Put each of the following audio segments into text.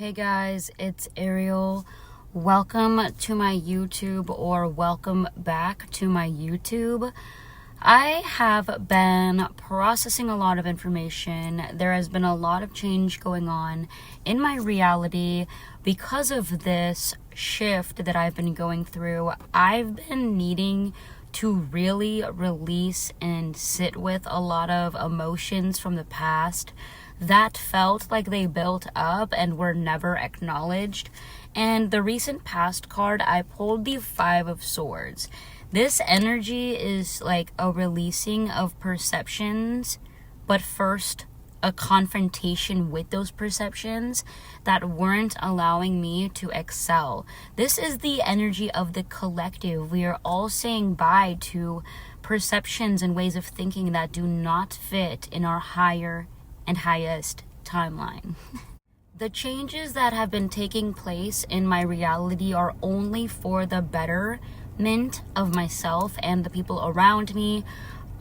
Hey guys, it's Ariel. Welcome to my YouTube, or welcome back to my YouTube. I have been processing a lot of information. There has been a lot of change going on in my reality because of this shift that I've been going through. I've been needing to really release and sit with a lot of emotions from the past that felt like they built up and were never acknowledged. And the recent past card, I pulled the Five of Swords. This energy is like a releasing of perceptions, but first a confrontation with those perceptions that weren't allowing me to excel. This is the energy of the collective. We are all saying bye to perceptions and ways of thinking that do not fit in our higher and highest timeline. The changes that have been taking place in my reality are only for the betterment of myself and the people around me.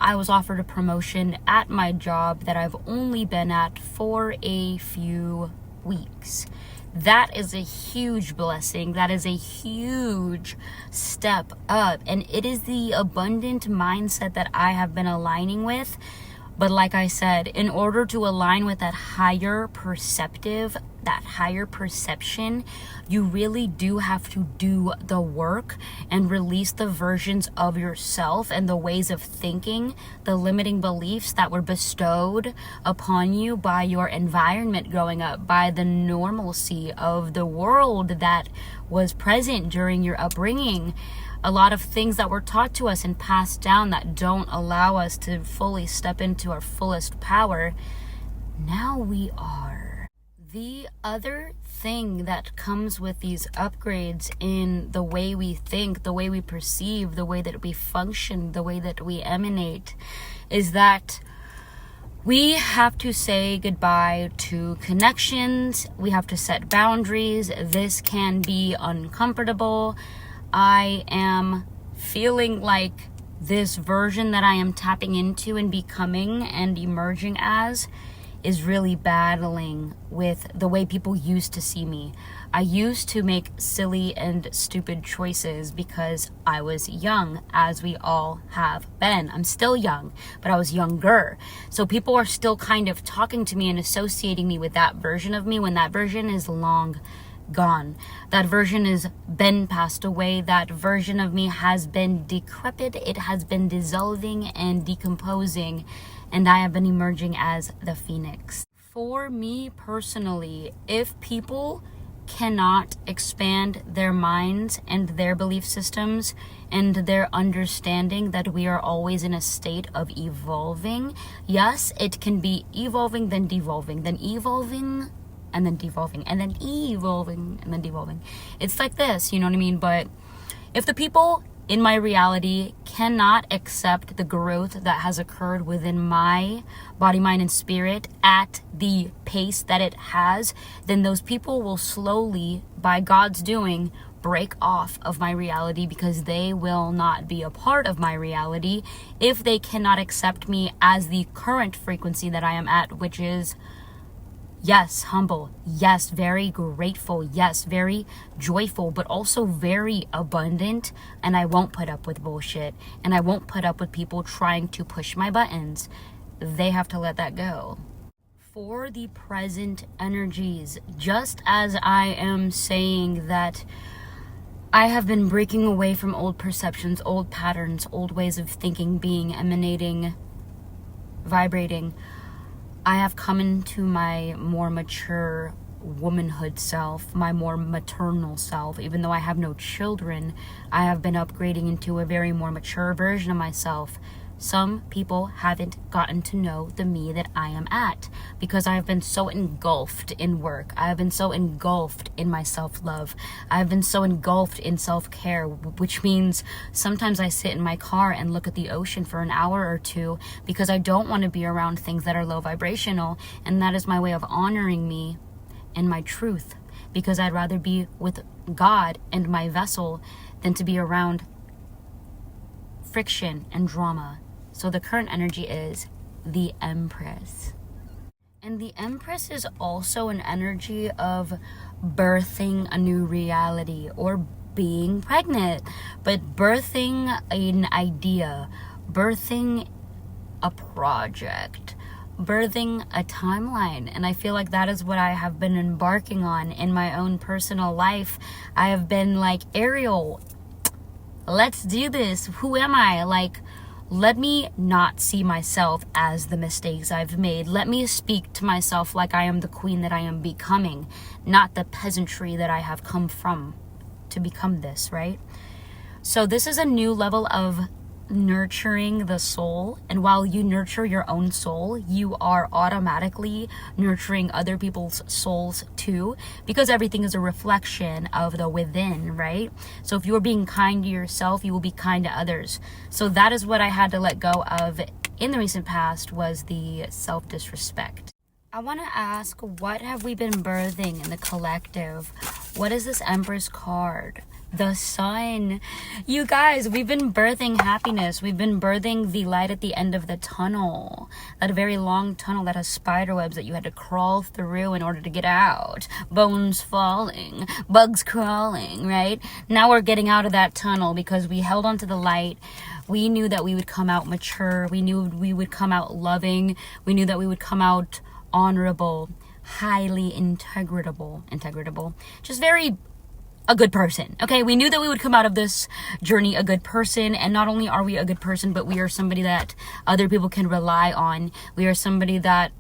I was offered a promotion at my job that I've only been at for a few weeks. That is a huge blessing. That is a huge step up. And it is the abundant mindset that I have been aligning with. But like I said, in order to align with that higher perception, you really do have to do the work and release the versions of yourself and the ways of thinking, the limiting beliefs that were bestowed upon you by your environment growing up, by the normalcy of the world that was present during your upbringing. A lot of things that were taught to us and passed down that don't allow us to fully step into our fullest power. Now we are. The other thing that comes with these upgrades in the way we think, the way we perceive, the way that we function, the way that we emanate, is that we have to say goodbye to connections. We have to set boundaries. This can be uncomfortable. I am feeling like this version that I am tapping into and becoming and emerging as is really battling with the way people used to see me. I used to make silly and stupid choices because I was young, as we all have been. I'm still young, but I was younger. So people are still kind of talking to me and associating me with that version of me when that version is long gone. That version has been passed away. That version of me has been decrepit. It has been dissolving and decomposing, and I have been emerging as the phoenix. For me personally, if people cannot expand their minds and their belief systems and their understanding that we are always in a state of evolving, yes, it can be evolving, then devolving, then evolving, and then devolving, and then evolving, and then devolving. It's like this, you know what I mean? But if the people in my reality cannot accept the growth that has occurred within my body, mind, and spirit at the pace that it has, then those people will slowly, by God's doing, break off of my reality, because they will not be a part of my reality if they cannot accept me as the current frequency that I am at, which is, yes, humble. Yes, very grateful. Yes, very joyful, but also very abundant. And I won't put up with bullshit. And I won't put up with people trying to push my buttons. They have to let that go. For the present energies, just as I am saying that I have been breaking away from old perceptions, old patterns, old ways of thinking, being, emanating, vibrating, I have come into my more mature womanhood self, my more maternal self. Even though I have no children, I have been upgrading into a very more mature version of myself. Some people haven't gotten to know the me that I am at because I have been so engulfed in work. I have been so engulfed in my self-love. I have been so engulfed in self-care, which means sometimes I sit in my car and look at the ocean for an hour or two because I don't want to be around things that are low vibrational. And that is my way of honoring me and my truth, because I'd rather be with God and my vessel than to be around friction and drama. So the current energy is the Empress. And the Empress is also an energy of birthing a new reality or being pregnant, but birthing an idea, birthing a project, birthing a timeline. And I feel like that is what I have been embarking on in my own personal life. I have been like, Ariel, let's do this. Who am I? Like, let me not see myself as the mistakes I've made. Let me speak to myself like I am the queen that I am becoming, not the peasantry that I have come from to become this, right? So this is a new level of nurturing the soul, and while you nurture your own soul, you are automatically nurturing other people's souls too, because everything is a reflection of the within, right? So if you're being kind to yourself, you will be kind to others. So that is what I had to let go of in the recent past, was the self-disrespect. I want to ask, what have we been birthing in the collective? What is this Empress card? The sun. You guys, we've been birthing happiness. We've been birthing the light at the end of the tunnel. That very long tunnel that has spider webs that you had to crawl through in order to get out. Bones falling, bugs crawling, right? Now we're getting out of that tunnel because we held onto the light. We knew that we would come out mature. We knew we would come out loving. We knew that we would come out honorable, highly integratable, just very a good person. Okay, we knew that we would come out of this journey a good person, and not only are we a good person, but we are somebody that other people can rely on. We are somebody that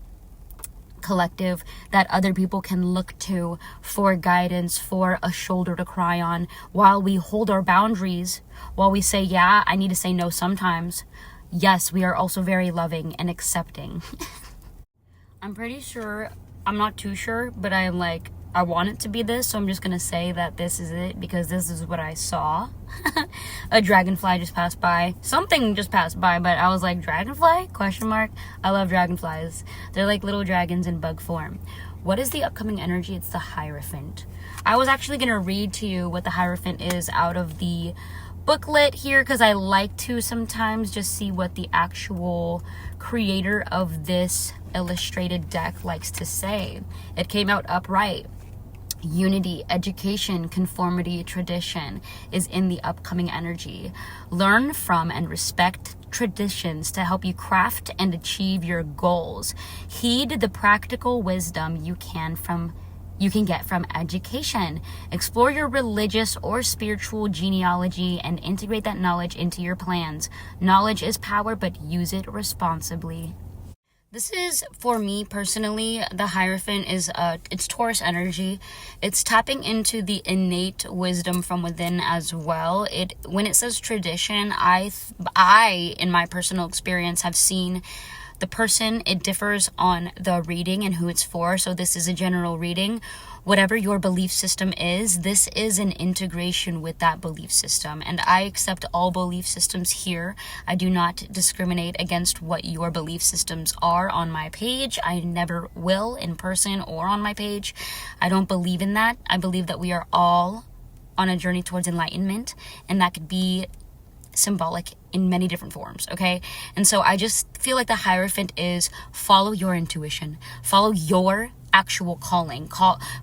collective that other people can look to for guidance, for a shoulder to cry on, while we hold our boundaries, while we say, yeah, I need to say no sometimes. Yes, we are also very loving and accepting. I'm pretty sure, I'm not too sure, but I am like, I want it to be this, so I'm just gonna say that this is it because this is what I saw. A dragonfly just passed by. Something just passed by, but I was like, dragonfly? Question mark. I love dragonflies. They're like little dragons in bug form. What is the upcoming energy? It's the Hierophant. I was actually gonna read to you what the Hierophant is out of the booklet here, because I like to sometimes just see what the actual creator of this illustrated deck likes to say. It came out upright. Unity, education, conformity, tradition is in the upcoming energy. Learn from and respect traditions to help you craft and achieve your goals. Heed the practical wisdom you can get from education. Explore your religious or spiritual genealogy and integrate that knowledge into your plans. Knowledge is power, but use it responsibly. This is, for me personally, the Hierophant is it's Taurus energy. It's tapping into the innate wisdom from within as well. When it says tradition, I in my personal experience have seen the person, it differs on the reading and who it's for. So this is a general reading. Whatever your belief system is, this is an integration with that belief system. And I accept all belief systems here. I do not discriminate against what your belief systems are on my page. I never will, in person or on my page. I don't believe in that. I believe that we are all on a journey towards enlightenment, and that could be symbolic in many different forms, okay? And so I just feel like the Hierophant is follow your intuition, follow your actual calling,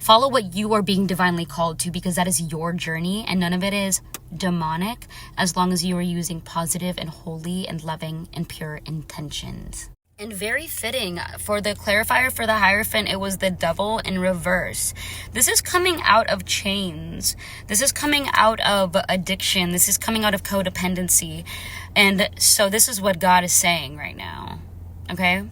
follow what you are being divinely called to, because that is your journey, and none of it is demonic as long as you are using positive and holy and loving and pure intentions. And very fitting for the clarifier for the Hierophant, it was the Devil in reverse. This is coming out of chains. This is coming out of addiction. This is coming out of codependency. And so this is what God is saying right now, okay?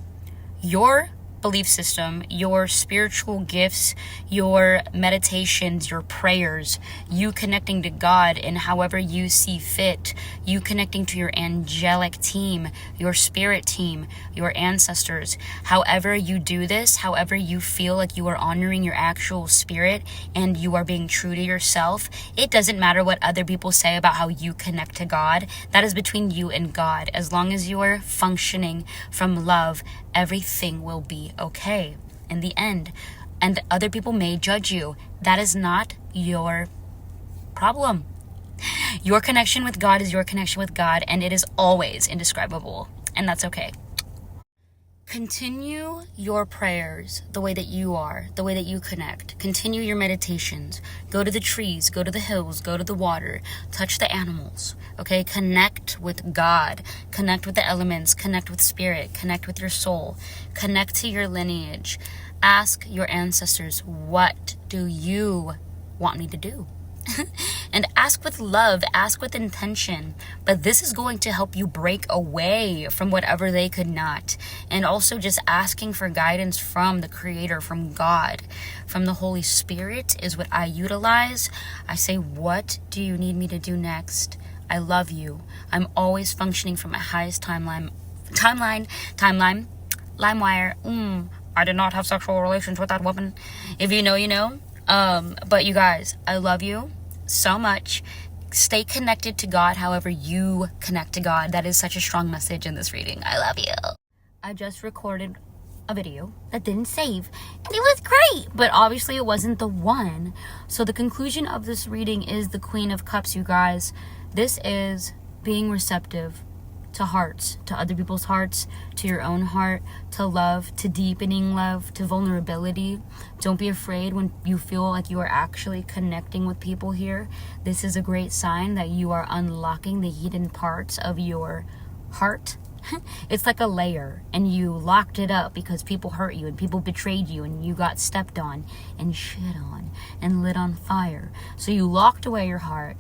Your belief system, your spiritual gifts, your meditations, your prayers, you connecting to God in however you see fit, you connecting to your angelic team, your spirit team, your ancestors. However you do this, however you feel like you are honoring your actual spirit and you are being true to yourself, it doesn't matter what other people say about how you connect to God. That is between you and God. As long as you are functioning from love, everything will be okay in the end. And other people may judge you. That is not your problem. Your connection with God is your connection with God, and it is always indescribable, and that's okay. Continue your prayers the way that you are, the way that you connect. Continue your meditations. Go to the trees, go to the hills, go to the water, touch the animals, okay? Connect with God, connect with the elements, connect with spirit, connect with your soul, connect to your lineage. Ask your ancestors, what do you want me to do? And ask with love, ask with intention. But this is going to help you break away from whatever they could not. And also just asking for guidance from the Creator, from God, from the Holy Spirit is what I utilize. I say, what do you need me to do next? I love you. I'm always functioning from my highest timeline. LimeWire. I did not have sexual relations with that woman. If you know, you know. But you guys, I love you so much. Stay connected to God however you connect to God. That is such a strong message in this reading. I love you. I just recorded a video that didn't save, and it was great, but obviously it wasn't the one. So the conclusion of this reading is the Queen of Cups, you guys. This is being receptive to hearts, to other people's hearts, to your own heart, to love, to deepening love, to vulnerability. Don't be afraid when you feel like you are actually connecting with people here. This is a great sign that you are unlocking the hidden parts of your heart. It's like a layer, and you locked it up because people hurt you and people betrayed you and you got stepped on and shit on and lit on fire. So you locked away your heart.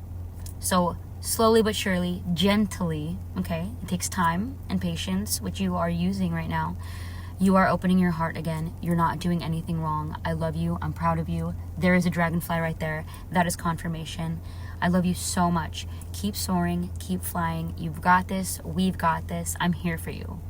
So slowly but surely, gently, okay? It takes time and patience, which you are using right now. You are opening your heart again. You're not doing anything wrong. I love you. I'm proud of you. There is a dragonfly right there. That is confirmation. I love you so much. Keep soaring. Keep flying. You've got this. We've got this. I'm here for you.